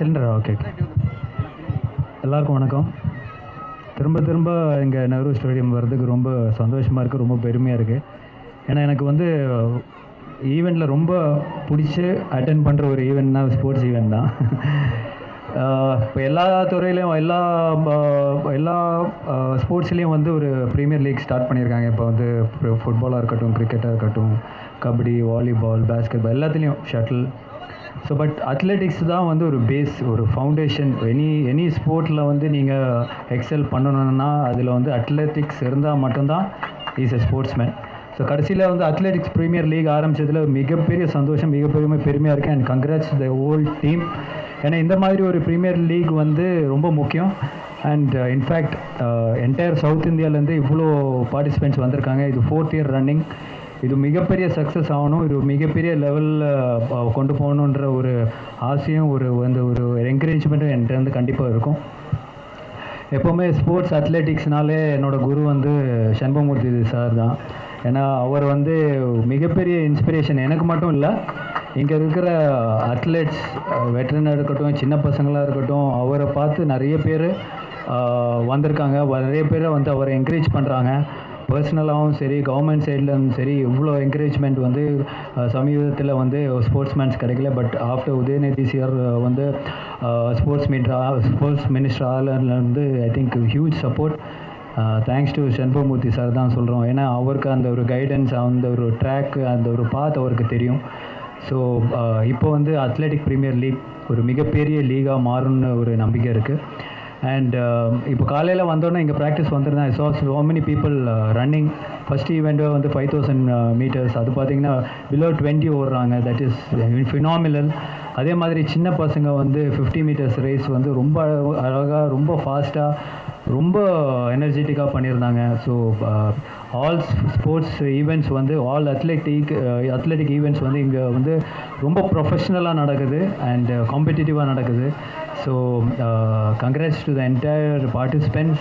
சிலிண்டரா? Okay okay. எல்லாருக்கும் வணக்கம். திரும்ப திரும்ப இங்கே நெஹ்ரு ஸ்டேடியம் வர்றதுக்கு ரொம்ப சந்தோஷமாக இருக்குது, ரொம்ப பெருமையாக இருக்குது. ஏன்னா எனக்கு வந்து ஈவெண்ட்டில் ரொம்ப பிடிச்சி அட்டென்ட் பண்ணுற ஒரு ஈவெண்ட்னா ஸ்போர்ட்ஸ் ஈவெண்ட் தான். இப்போ எல்லா துறையிலையும் எல்லா ஸ்போர்ட்ஸ்லேயும் வந்து ஒரு ப்ரீமியர் லீக் ஸ்டார்ட் பண்ணியிருக்காங்க. இப்போ வந்து ஃபுட்பாலாக இருக்கட்டும், கிரிக்கெட்டாக இருக்கட்டும், கபடி, வாலிபால், பேஸ்கெட்பால், எல்லாத்துலேயும் ஷட்டில். ஸோ பட் அத்லெட்டிக்ஸ் தான் வந்து ஒரு பேஸ், ஒரு ஃபவுண்டேஷன். எனி ஸ்போர்ட்டில் வந்து நீங்கள் எக்ஸல் பண்ணணுன்னா அதில் வந்து அத்லெட்டிக்ஸ் இருந்தால் மட்டும்தான் இஸ் எ ஸ்போர்ட்ஸ்மேன். ஸோ கடைசியில் வந்து அத்லெட்டிக்ஸ் ப்ரீமியர் லீக் ஆரம்பித்ததில் மிகப்பெரிய சந்தோஷம், மிகப்பெரிய பெருமையாக இருக்குது. And congrats the whole team. ஏன்னா இந்த மாதிரி ஒரு ப்ரீமியர் லீக் வந்து ரொம்ப முக்கியம். அண்ட் இன்ஃபேக்ட் என்டையர் சவுத் இந்தியாவிலேருந்து இவ்வளோ பார்ட்டிசிபெண்ட்ஸ் வந்திருக்காங்க. இது 4th இயர் ரன்னிங். இது மிகப்பெரிய சக்ஸஸ் ஆகணும், இது மிகப்பெரிய லெவலில் கொண்டு போகணுன்ற ஒரு ஆசையும் ஒரு என்கரேஜ்மெண்ட்டும் என்கிட்ட வந்து கண்டிப்பாக இருக்கும். எப்போவுமே ஸ்போர்ட்ஸ் அத்லெட்டிக்ஸ்னாலே என்னோடய குரு வந்து சண்பகமூர்த்தி சார் தான். ஏன்னா அவர் வந்து மிகப்பெரிய இன்ஸ்பிரேஷன் எனக்கு மட்டும் இல்லை, இங்கே இருக்கிற அத்லெட்ஸ், வெட்டரனாக இருக்கட்டும், சின்ன பசங்களாக இருக்கட்டும், அவரை பார்த்து நிறைய பேர் வந்திருக்காங்க. நிறைய பேரை வந்து அவரை என்கரேஜ் பண்ணுறாங்க. பர்சனலாகவும் சரி, கவர்மெண்ட் சைட்லேயும் சரி, இவ்வளோ என்கரேஜ்மெண்ட் வந்து சமீபத்தில் வந்து ஸ்போர்ட்ஸ்மேன்ஸ் கிடைக்கல. பட் ஆஃப்டர் உதயநிதி சார் வந்து ஸ்போர்ட்ஸ் மினிஸ்டர் ஆலர்லேருந்து I think huge support. Thanks to Shanbagamoorthy sir தான் சொல்கிறோம். ஏன்னா அவருக்கு அந்த ஒரு கைடன்ஸ், அந்த ஒரு ட்ராக்கு, அந்த ஒரு பாத் அவருக்கு தெரியும். ஸோ இப்போ வந்து அத்லெட்டிக் ப்ரீமியர் லீக் ஒரு மிகப்பெரிய லீகாக மாறும்னு ஒரு நம்பிக்கை இருக்குது. அண்ட் இப்போ காலையில் வந்தோன்னே இங்கே ப்ராக்டிஸ் வந்துருந்தேன். So many people running. First event வந்து 5000 meters. அது பார்த்திங்கன்னா பிலோ 20 ஓடுறாங்க. That is phenomenal. அதே மாதிரி சின்ன பசங்க வந்து 50 meters ரேஸ் வந்து ரொம்ப அழகாக, ரொம்ப ஃபாஸ்ட்டாக, ரொம்ப எனர்ஜெட்டிக்காக பண்ணியிருந்தாங்க. ஸோ ஆல் ஸ்போர்ட்ஸ் ஈவெண்ட்ஸ் வந்து ஆல் அத்லெட்டிக் ஈவெண்ட்ஸ் வந்து இங்கே வந்து ரொம்ப ப்ரொஃபஷ்னலாக நடக்குது அண்ட் காம்படிட்டிவாக நடக்குது. So congrats to the entire participants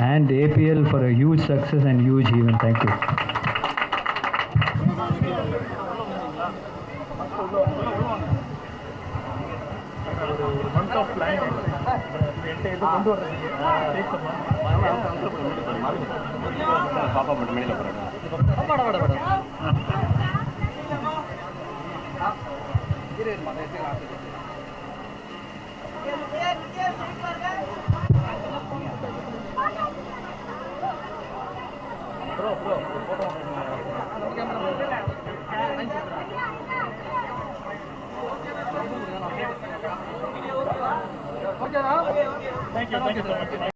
and APL for a huge success and huge event. Thank you. Thank you so much.